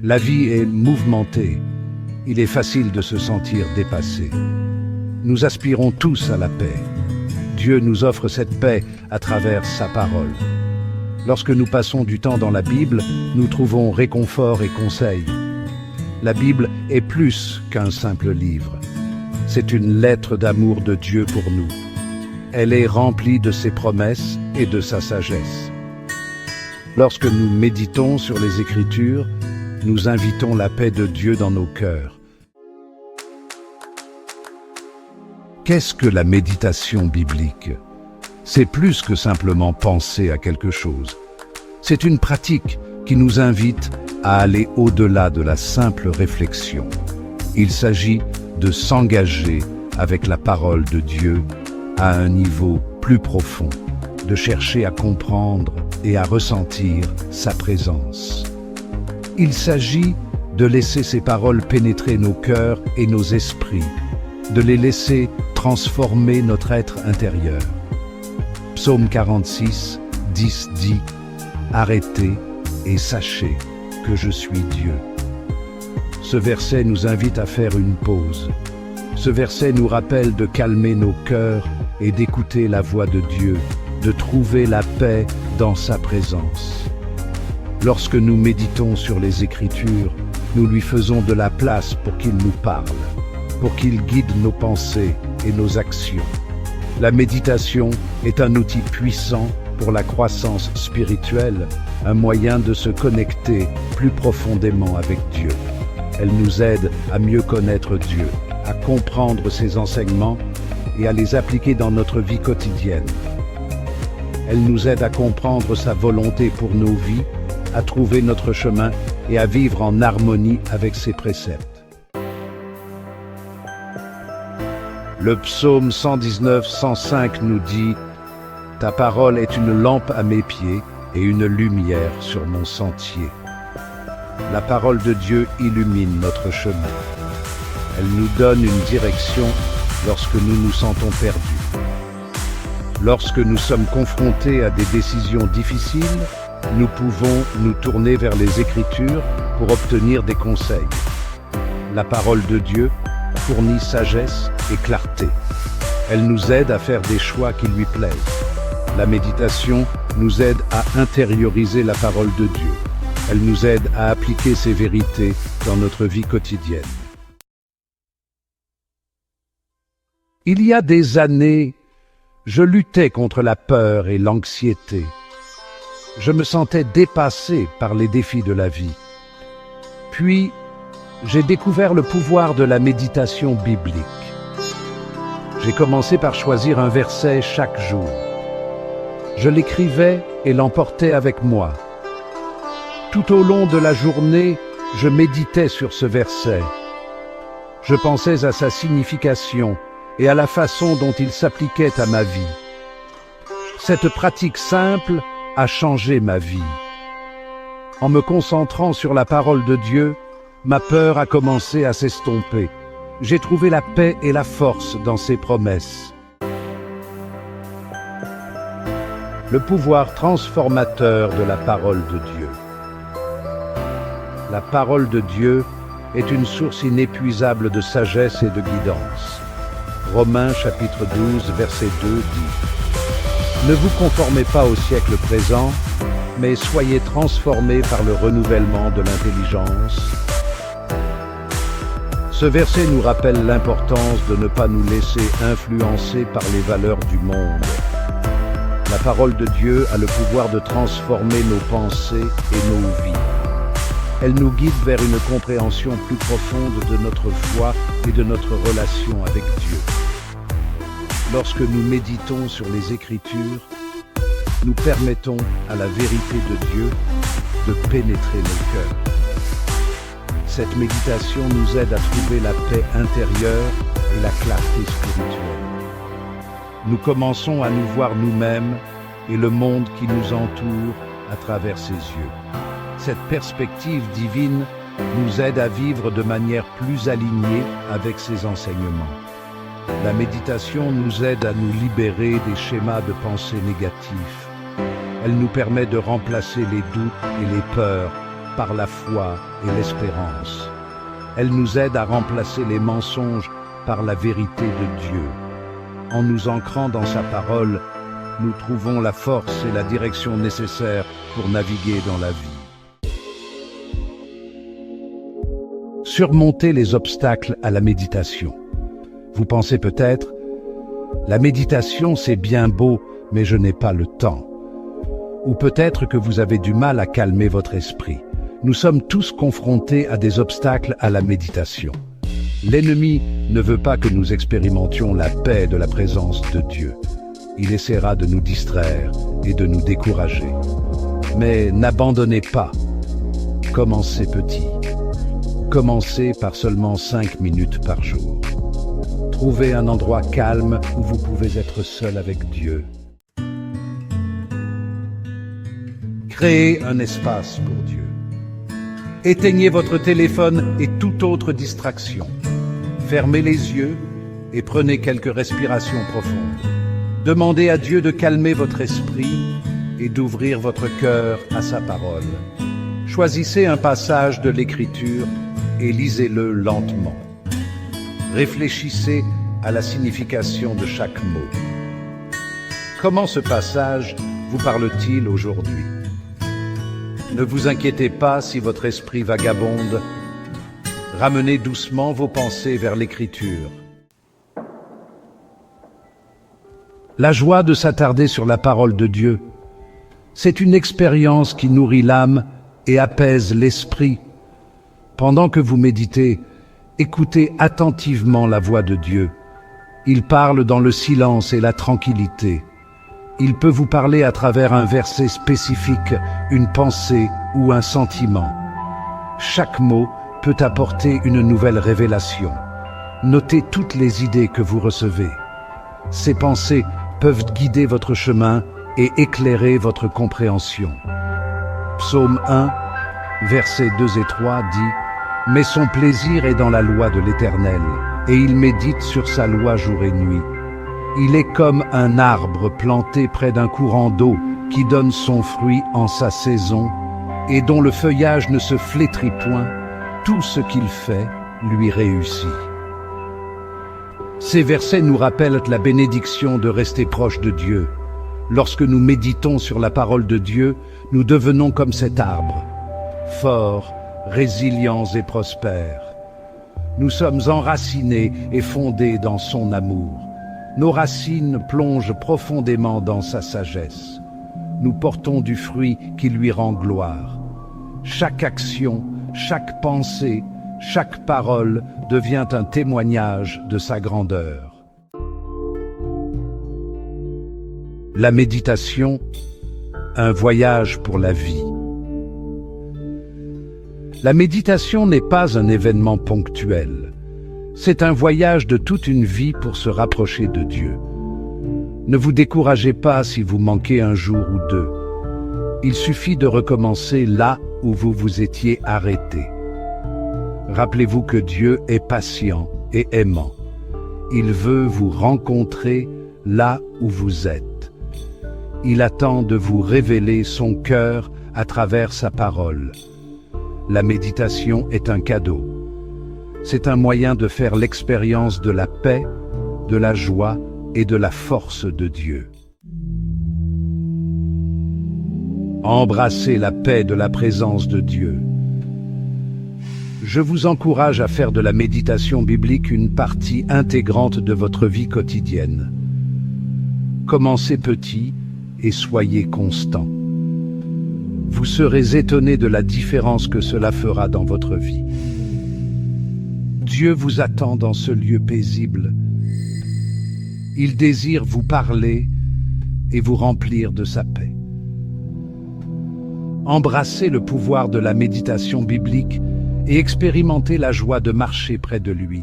La vie est mouvementée. Il est facile de se sentir dépassé. Nous aspirons tous à la paix. Dieu nous offre cette paix à travers sa parole. Lorsque nous passons du temps dans la Bible, nous trouvons réconfort et conseil. La Bible est plus qu'un simple livre. C'est une lettre d'amour de Dieu pour nous. Elle est remplie de ses promesses et de sa sagesse. Lorsque nous méditons sur les Écritures, nous invitons la paix de Dieu dans nos cœurs. Qu'est-ce que la méditation biblique? C'est plus que simplement penser à quelque chose. C'est une pratique qui nous invite à aller au-delà de la simple réflexion. Il s'agit de s'engager avec la parole de Dieu à un niveau plus profond, de chercher à comprendre et à ressentir sa présence. Il s'agit de laisser ces paroles pénétrer nos cœurs et nos esprits, de les laisser transformer notre être intérieur. Psaume 46, 10 dit « Arrêtez et sachez que je suis Dieu ». Ce verset nous invite à faire une pause. Ce verset nous rappelle de calmer nos cœurs et d'écouter la voix de Dieu, de trouver la paix dans sa présence. Lorsque nous méditons sur les Écritures, nous lui faisons de la place pour qu'il nous parle, pour qu'il guide nos pensées et nos actions. La méditation est un outil puissant pour la croissance spirituelle, un moyen de se connecter plus profondément avec Dieu. Elle nous aide à mieux connaître Dieu, à comprendre ses enseignements et à les appliquer dans notre vie quotidienne. Elle nous aide à comprendre sa volonté pour nos vies, à trouver notre chemin et à vivre en harmonie avec ses préceptes. Le psaume 119-105 nous dit « Ta parole est une lampe à mes pieds et une lumière sur mon sentier. » La parole de Dieu illumine notre chemin. Elle nous donne une direction lorsque nous nous sentons perdus. Lorsque nous sommes confrontés à des décisions difficiles, nous pouvons nous tourner vers les Écritures pour obtenir des conseils. La parole de Dieu fournit sagesse et clarté. Elle nous aide à faire des choix qui lui plaisent. La méditation nous aide à intérioriser la parole de Dieu. Elle nous aide à appliquer ces vérités dans notre vie quotidienne. Il y a des années, je luttais contre la peur et l'anxiété. Je me sentais dépassé par les défis de la vie. Puis, j'ai découvert le pouvoir de la méditation biblique. J'ai commencé par choisir un verset chaque jour. Je l'écrivais et l'emportais avec moi. Tout au long de la journée, je méditais sur ce verset. Je pensais à sa signification et à la façon dont il s'appliquait à ma vie. Cette pratique simple a changé ma vie. En me concentrant sur la parole de Dieu, ma peur a commencé à s'estomper. J'ai trouvé la paix et la force dans ses promesses. Le pouvoir transformateur de la parole de Dieu. La parole de Dieu est une source inépuisable de sagesse et de guidance. Romains chapitre 12, verset 2 dit « Ne vous conformez pas au siècle présent, mais soyez transformés par le renouvellement de l'intelligence. » Ce verset nous rappelle l'importance de ne pas nous laisser influencer par les valeurs du monde. La parole de Dieu a le pouvoir de transformer nos pensées et nos vies. Elle nous guide vers une compréhension plus profonde de notre foi et de notre relation avec Dieu. Lorsque nous méditons sur les Écritures, nous permettons à la vérité de Dieu de pénétrer nos cœurs. Cette méditation nous aide à trouver la paix intérieure et la clarté spirituelle. Nous commençons à nous voir nous-mêmes et le monde qui nous entoure à travers ses yeux. Cette perspective divine nous aide à vivre de manière plus alignée avec ses enseignements. La méditation nous aide à nous libérer des schémas de pensée négatifs. Elle nous permet de remplacer les doutes et les peurs par la foi et l'espérance. Elle nous aide à remplacer les mensonges par la vérité de Dieu. En nous ancrant dans sa parole, nous trouvons la force et la direction nécessaires pour naviguer dans la vie. Surmonter les obstacles à la méditation. Vous pensez peut-être, la méditation c'est bien beau, mais je n'ai pas le temps. Ou peut-être que vous avez du mal à calmer votre esprit. Nous sommes tous confrontés à des obstacles à la méditation. L'ennemi ne veut pas que nous expérimentions la paix de la présence de Dieu. Il essaiera de nous distraire et de nous décourager. Mais n'abandonnez pas. Commencez petit. Commencez par seulement 5 minutes par jour. Trouvez un endroit calme où vous pouvez être seul avec Dieu. Créez un espace pour Dieu. Éteignez votre téléphone et toute autre distraction. Fermez les yeux et prenez quelques respirations profondes. Demandez à Dieu de calmer votre esprit et d'ouvrir votre cœur à sa parole. Choisissez un passage de l'Écriture et lisez-le lentement. Réfléchissez à la signification de chaque mot. Comment ce passage vous parle-t-il aujourd'hui? Ne vous inquiétez pas si votre esprit vagabonde. Ramenez doucement vos pensées vers l'Écriture. La joie de s'attarder sur la parole de Dieu, c'est une expérience qui nourrit l'âme et apaise l'esprit. Pendant que vous méditez, écoutez attentivement la voix de Dieu. Il parle dans le silence et la tranquillité. Il peut vous parler à travers un verset spécifique, une pensée ou un sentiment. Chaque mot peut apporter une nouvelle révélation. Notez toutes les idées que vous recevez. Ces pensées peuvent guider votre chemin et éclairer votre compréhension. Psaume 1, versets 2 et 3 dit « Mais son plaisir est dans la loi de l'Éternel, et il médite sur sa loi jour et nuit. Il est comme un arbre planté près d'un courant d'eau qui donne son fruit en sa saison et dont le feuillage ne se flétrit point. Tout ce qu'il fait lui réussit. » Ces versets nous rappellent la bénédiction de rester proche de Dieu. Lorsque nous méditons sur la parole de Dieu, nous devenons comme cet arbre, forts, résilients et prospères. Nous sommes enracinés et fondés dans son amour. Nos racines plongent profondément dans sa sagesse. Nous portons du fruit qui lui rend gloire. Chaque action, chaque pensée, chaque parole devient un témoignage de sa grandeur. La méditation, un voyage pour la vie. La méditation n'est pas un événement ponctuel. C'est un voyage de toute une vie pour se rapprocher de Dieu. Ne vous découragez pas si vous manquez un jour ou deux. Il suffit de recommencer là où vous vous étiez arrêté. Rappelez-vous que Dieu est patient et aimant. Il veut vous rencontrer là où vous êtes. Il attend de vous révéler son cœur à travers sa parole. La méditation est un cadeau. C'est un moyen de faire l'expérience de la paix, de la joie et de la force de Dieu. Embrassez la paix de la présence de Dieu. Je vous encourage à faire de la méditation biblique une partie intégrante de votre vie quotidienne. Commencez petit et soyez constant. Vous serez étonné de la différence que cela fera dans votre vie. Dieu vous attend dans ce lieu paisible. Il désire vous parler et vous remplir de sa paix. Embrassez le pouvoir de la méditation biblique et expérimentez la joie de marcher près de lui.